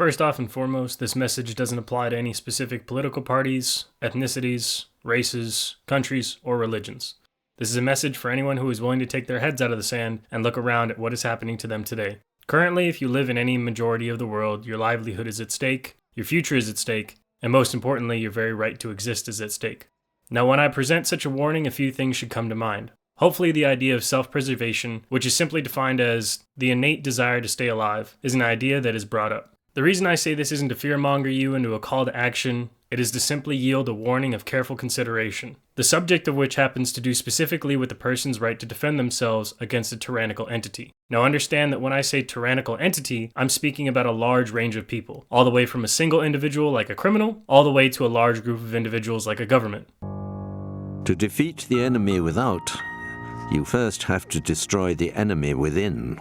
First off and foremost, this message doesn't apply to any specific political parties, ethnicities, races, countries, or religions. This is a message for anyone who is willing to take their heads out of the sand and look around at what is happening to them today. Currently, if you live in any majority of the world, your livelihood is at stake, your future is at stake, and most importantly, your very right to exist is at stake. Now, when I present such a warning, a few things should come to mind. Hopefully, the idea of self-preservation, which is simply defined as the innate desire to stay alive, is an idea that is brought up. The reason I say this isn't to fearmonger you into a call to action, it is to simply yield a warning of careful consideration, the subject of which happens to do specifically with the person's right to defend themselves against a tyrannical entity. Now understand that when I say tyrannical entity, I'm speaking about a large range of people, all the way from a single individual like a criminal, all the way to a large group of individuals like a government. To defeat the enemy without, you first have to destroy the enemy within.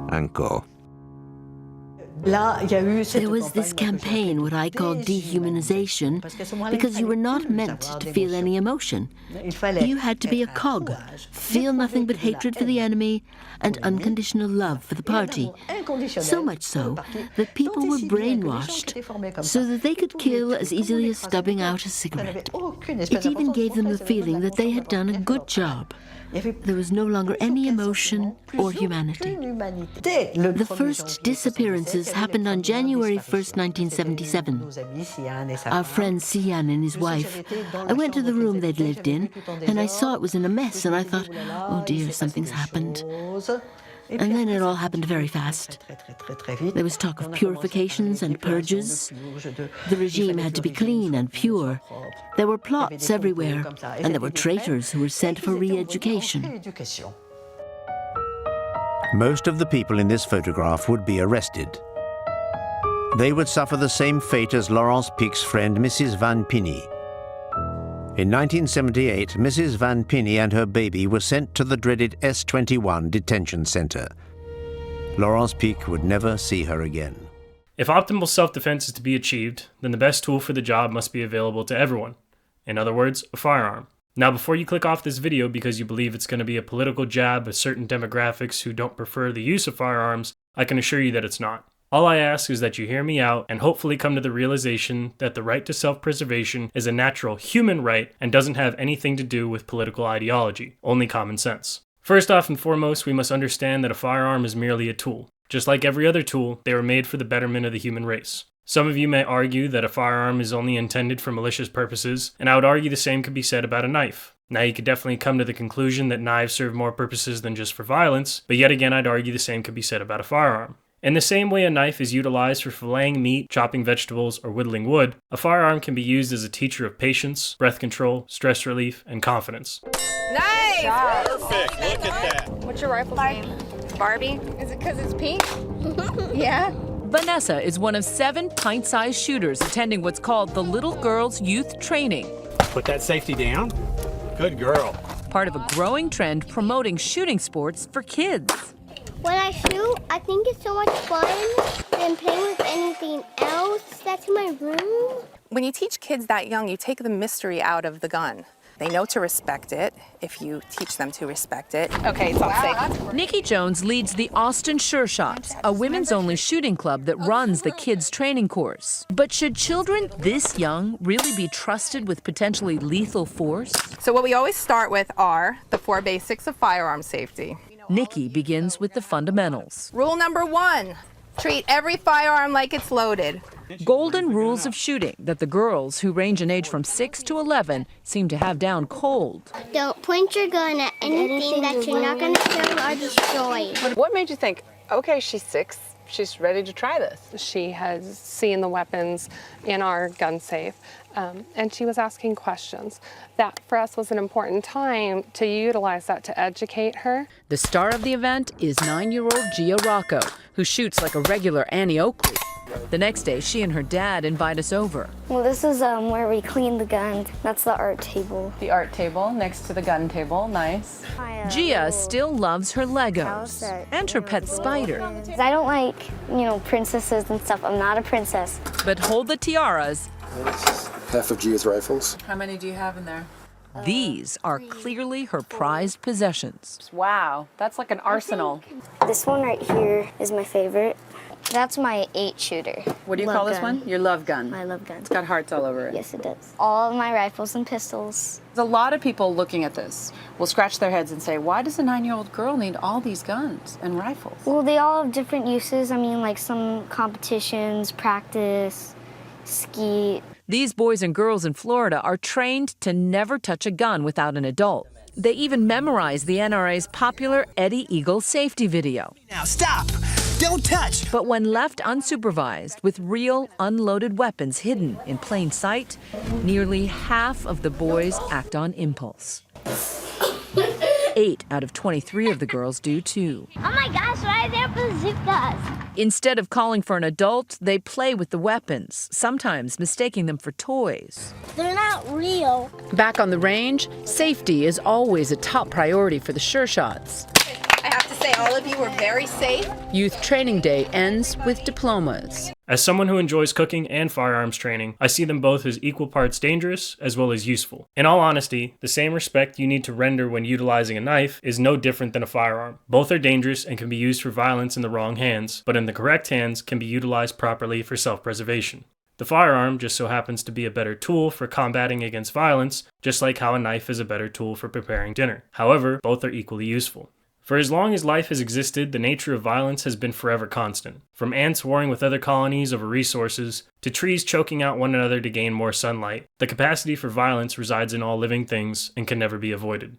Angkor. There was this campaign, what I call dehumanization, because you were not meant to feel any emotion. You had to be a cog, feel nothing but hatred for the enemy and unconditional love for the party. So much so that people were brainwashed so that they could kill as easily as stubbing out a cigarette. It even gave them the feeling that they had done a good job. There was no longer any emotion or humanity. The first disappearances happened on January 1st, 1977. Our friend Sian and his wife. I went to the room they'd lived in, and I saw it was in a mess, and I thought, oh dear, something's happened. And then it all happened very fast. There was talk of purifications and purges. The regime had to be clean and pure. There were plots everywhere, and there were traitors who were sent for re-education. Most of the people in this photograph would be arrested. They would suffer the same fate as Laurence Pique's friend, Mrs. Van Pinney. In 1978, Mrs. Van Pinney and her baby were sent to the dreaded S21 detention center. Laurence Pique would never see her again. If optimal self-defense is to be achieved, then the best tool for the job must be available to everyone. In other words, a firearm. Now, before you click off this video because you believe it's going to be a political jab at certain demographics who don't prefer the use of firearms, I can assure you that it's not. All I ask is that you hear me out and hopefully come to the realization that the right to self-preservation is a natural human right and doesn't have anything to do with political ideology, only common sense. First off and foremost, we must understand that a firearm is merely a tool. Just like every other tool, they were made for the betterment of the human race. Some of you may argue that a firearm is only intended for malicious purposes, and I would argue the same could be said about a knife. Now, you could definitely come to the conclusion that knives serve more purposes than just for violence, but yet again I'd argue the same could be said about a firearm. In the same way a knife is utilized for filleting meat, chopping vegetables, or whittling wood, a firearm can be used as a teacher of patience, breath control, stress relief, and confidence. Nice! Perfect, look at that. What's your rifle's name? Barbie? Is it because it's pink? Yeah. Vanessa is one of 7 pint-sized shooters attending what's called the Little Girls Youth Training. Put that safety down. Good girl. Part of a growing trend promoting shooting sports for kids. When I shoot, I think it's so much fun than playing with anything else that's in my room. When you teach kids that young, you take the mystery out of the gun. They know to respect it if you teach them to respect it. Okay, it's all safe. Nikki Jones leads the Austin Sure Shots, a women's-only shooting club that runs the kids' training course. But should children this young really be trusted with potentially lethal force? So what we always start with are the 4 basics of firearm safety. Nikki begins with the fundamentals. Rule number 1, treat every firearm like it's loaded. Golden rules of shooting that the girls who range in age from 6 to 11 seem to have down cold. Don't point your gun at anything that you're not going to kill or destroy. What made you think, okay, she's 6, she's ready to try this? She has seen the weapons in our gun safe, and she was asking questions. That, for us, was an important time to utilize that to educate her. The star of the event is 9-year-old Gia Rocco, who shoots like a regular Annie Oakley. The next day, she and her dad invite us over. Well, this is where we clean the guns. That's the art table. The art table next to the gun table, nice. Gia still loves her Legos and her pet spider. I don't like, princesses and stuff. I'm not a princess. But hold the tiaras. Half of Gia's rifles. How many do you have in there? These are clearly her prized possessions. Wow, that's like an arsenal. This one right here is my favorite. That's my 8-shooter. What do you call this one? Your love gun. My love gun. It's got hearts all over it. Yes, it does. All of my rifles and pistols. There's a lot of people looking at this will scratch their heads and say, why does a 9-year-old girl need all these guns and rifles? Well, they all have different uses. I mean, like some competitions, practice, ski. These boys and girls in Florida are trained to never touch a gun without an adult. They even memorize the NRA's popular Eddie Eagle safety video. Now stop! Don't touch! But when left unsupervised with real unloaded weapons hidden in plain sight, nearly half of the boys act on impulse. 8 out of 23 of the girls do too. Oh my gosh, why are there bazookas? Instead of calling for an adult, they play with the weapons, sometimes mistaking them for toys. They're not real. Back on the range, safety is always a top priority for the Sure Shots. I have to say, all of you were very safe. Youth Training Day ends with diplomas. As someone who enjoys cooking and firearms training, I see them both as equal parts dangerous as well as useful. In all honesty, the same respect you need to render when utilizing a knife is no different than a firearm. Both are dangerous and can be used for violence in the wrong hands, but in the correct hands can be utilized properly for self-preservation. The firearm just so happens to be a better tool for combating against violence, just like how a knife is a better tool for preparing dinner. However, both are equally useful. For as long as life has existed, the nature of violence has been forever constant. From ants warring with other colonies over resources, to trees choking out one another to gain more sunlight, the capacity for violence resides in all living things and can never be avoided.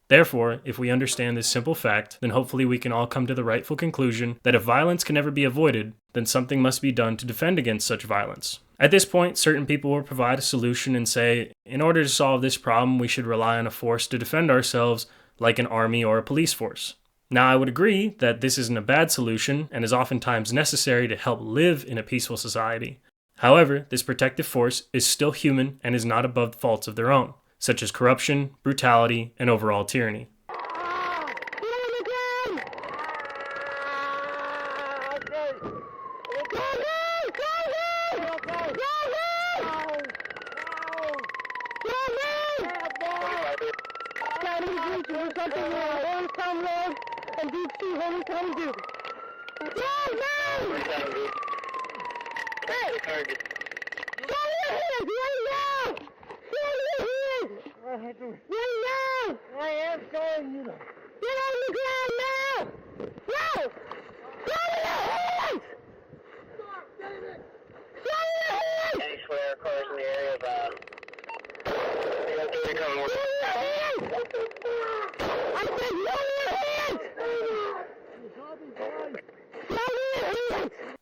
Therefore, if we understand this simple fact, then hopefully we can all come to the rightful conclusion that if violence can never be avoided, then something must be done to defend against such violence. At this point, certain people will provide a solution and say, in order to solve this problem, we should rely on a force to defend ourselves, like an army or a police force. Now, I would agree that this isn't a bad solution and is oftentimes necessary to help live in a peaceful society. However, this protective force is still human and is not above faults of their own, such as corruption, brutality, and overall tyranny.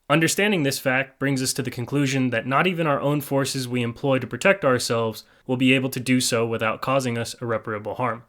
Understanding this fact brings us to the conclusion that not even our own forces we employ to protect ourselves will be able to do so without causing us irreparable harm.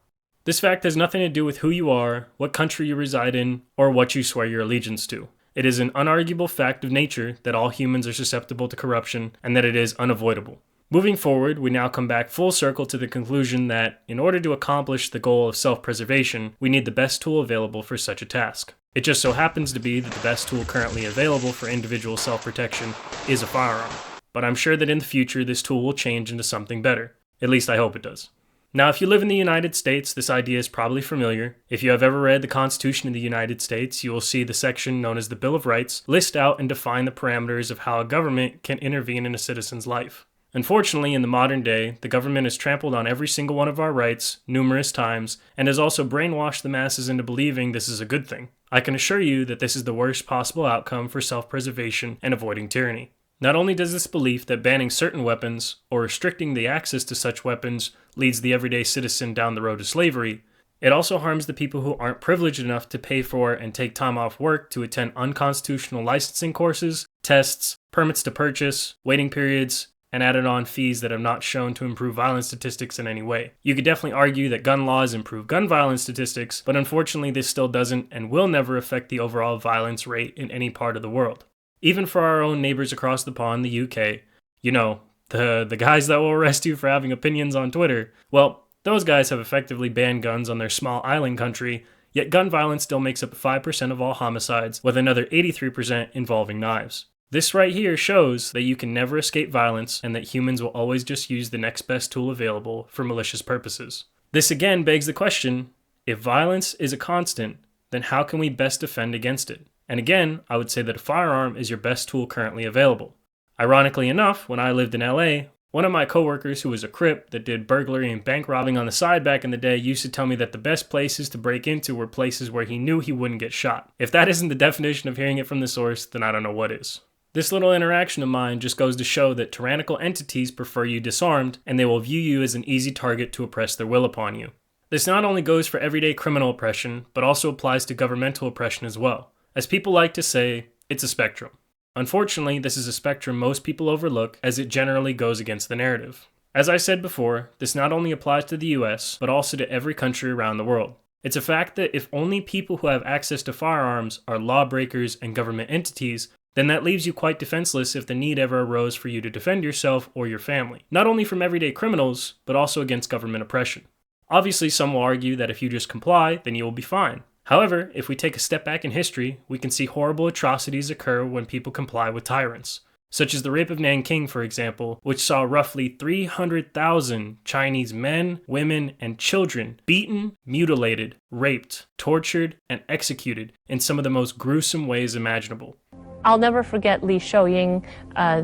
This fact has nothing to do with who you are, what country you reside in, or what you swear your allegiance to. It is an unarguable fact of nature that all humans are susceptible to corruption and that it is unavoidable. Moving forward, we now come back full circle to the conclusion that, in order to accomplish the goal of self-preservation, we need the best tool available for such a task. It just so happens to be that the best tool currently available for individual self-protection is a firearm. But I'm sure that in the future this tool will change into something better. At least I hope it does. Now, if you live in the United States, this idea is probably familiar. If you have ever read the Constitution of the United States, you will see the section known as the Bill of Rights list out and define the parameters of how a government can intervene in a citizen's life. Unfortunately, in the modern day, the government has trampled on every single one of our rights numerous times and has also brainwashed the masses into believing this is a good thing. I can assure you that this is the worst possible outcome for self-preservation and avoiding tyranny. Not only does this belief that banning certain weapons or restricting the access to such weapons leads the everyday citizen down the road to slavery, it also harms the people who aren't privileged enough to pay for and take time off work to attend unconstitutional licensing courses, tests, permits to purchase, waiting periods, and added on fees that have not shown to improve violence statistics in any way. You could definitely argue that gun laws improve gun violence statistics, but unfortunately this still doesn't and will never affect the overall violence rate in any part of the world. Even for our own neighbors across the pond, the UK, you know, the guys that will arrest you for having opinions on Twitter, well, those guys have effectively banned guns on their small island country, yet gun violence still makes up 5% of all homicides, with another 83% involving knives. This right here shows that you can never escape violence and that humans will always just use the next best tool available for malicious purposes. This again begs the question, if violence is a constant, then how can we best defend against it? And again, I would say that a firearm is your best tool currently available. Ironically enough, when I lived in LA, one of my coworkers who was a Crip that did burglary and bank robbing on the side back in the day used to tell me that the best places to break into were places where he knew he wouldn't get shot. If that isn't the definition of hearing it from the source, then I don't know what is. This little interaction of mine just goes to show that tyrannical entities prefer you disarmed, and they will view you as an easy target to oppress their will upon you. This not only goes for everyday criminal oppression, but also applies to governmental oppression as well. As people like to say, it's a spectrum. Unfortunately, this is a spectrum most people overlook as it generally goes against the narrative. As I said before, this not only applies to the US, but also to every country around the world. It's a fact that if only people who have access to firearms are lawbreakers and government entities, then that leaves you quite defenseless if the need ever arose for you to defend yourself or your family, not only from everyday criminals, but also against government oppression. Obviously, some will argue that if you just comply, then you will be fine. However, if we take a step back in history, we can see horrible atrocities occur when people comply with tyrants, such as the rape of Nanking, for example, which saw roughly 300,000 Chinese men, women, and children beaten, mutilated, raped, tortured, and executed in some of the most gruesome ways imaginable. I'll never forget Li Shouying,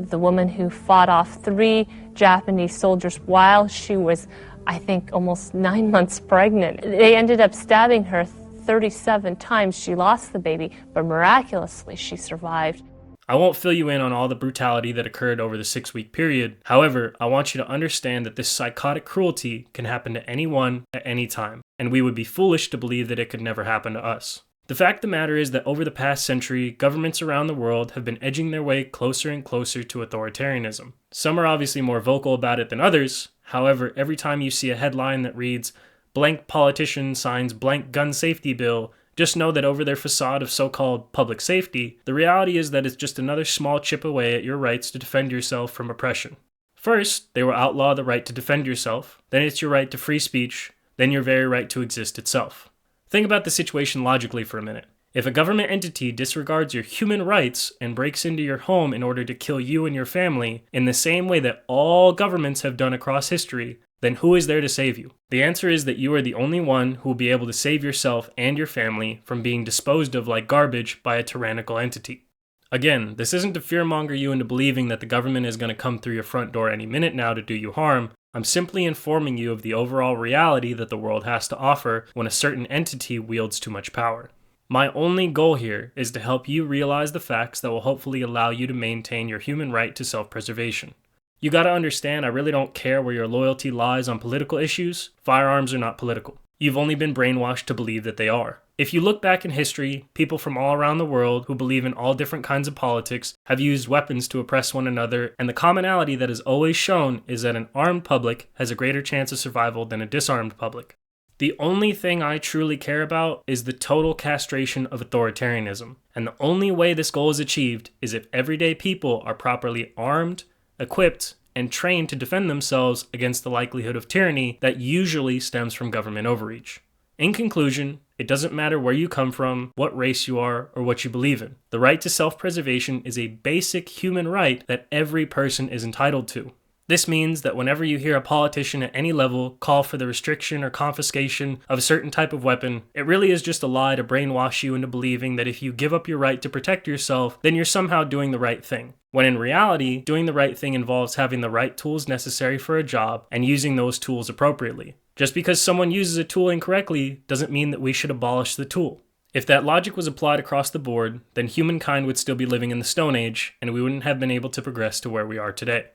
the woman who fought off 3 Japanese soldiers while she was, I think, almost 9 months pregnant. They ended up stabbing her 37 times. She lost the baby, but miraculously she survived. I won't fill you in on all the brutality that occurred over the 6-week period. However, I want you to understand that this psychotic cruelty can happen to anyone at any time, and we would be foolish to believe that it could never happen to us. The fact of the matter is that over the past century, governments around the world have been edging their way closer and closer to authoritarianism. Some are obviously more vocal about it than others. However, every time you see a headline that reads, "Blank politician signs blank gun safety bill," just know that over their facade of so-called public safety, the reality is that it's just another small chip away at your rights to defend yourself from oppression. First, they will outlaw the right to defend yourself, then it's your right to free speech, then your very right to exist itself. Think about the situation logically for a minute. If a government entity disregards your human rights and breaks into your home in order to kill you and your family, in the same way that all governments have done across history, then who is there to save you? The answer is that you are the only one who will be able to save yourself and your family from being disposed of like garbage by a tyrannical entity. Again, this isn't to fearmonger you into believing that the government is going to come through your front door any minute now to do you harm. I'm simply informing you of the overall reality that the world has to offer when a certain entity wields too much power. My only goal here is to help you realize the facts that will hopefully allow you to maintain your human right to self-preservation. You gotta understand, I really don't care where your loyalty lies on political issues. Firearms are not political. You've only been brainwashed to believe that they are. If you look back in history, people from all around the world who believe in all different kinds of politics have used weapons to oppress one another, and the commonality that is always shown is that an armed public has a greater chance of survival than a disarmed public. The only thing I truly care about is the total castration of authoritarianism, and the only way this goal is achieved is if everyday people are properly armed, equipped, and trained to defend themselves against the likelihood of tyranny that usually stems from government overreach. In conclusion, it doesn't matter where you come from, what race you are, or what you believe in. The right to self-preservation is a basic human right that every person is entitled to. This means that whenever you hear a politician at any level call for the restriction or confiscation of a certain type of weapon, it really is just a lie to brainwash you into believing that if you give up your right to protect yourself, then you're somehow doing the right thing. When in reality, doing the right thing involves having the right tools necessary for a job and using those tools appropriately. Just because someone uses a tool incorrectly doesn't mean that we should abolish the tool. If that logic was applied across the board, then humankind would still be living in the Stone Age, and we wouldn't have been able to progress to where we are today.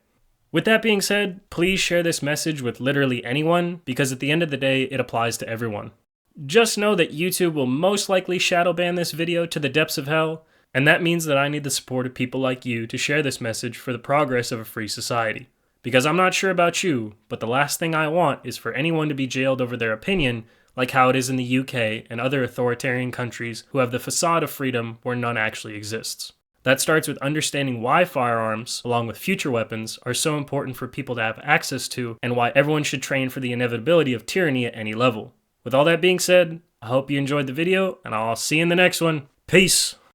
With that being said, please share this message with literally anyone, because at the end of the day, it applies to everyone. Just know that YouTube will most likely shadow ban this video to the depths of hell, and that means that I need the support of people like you to share this message for the progress of a free society. Because I'm not sure about you, but the last thing I want is for anyone to be jailed over their opinion, like how it is in the UK and other authoritarian countries who have the facade of freedom where none actually exists. That starts with understanding why firearms, along with future weapons, are so important for people to have access to, and why everyone should train for the inevitability of tyranny at any level. With all that being said, I hope you enjoyed the video, and I'll see you in the next one. Peace!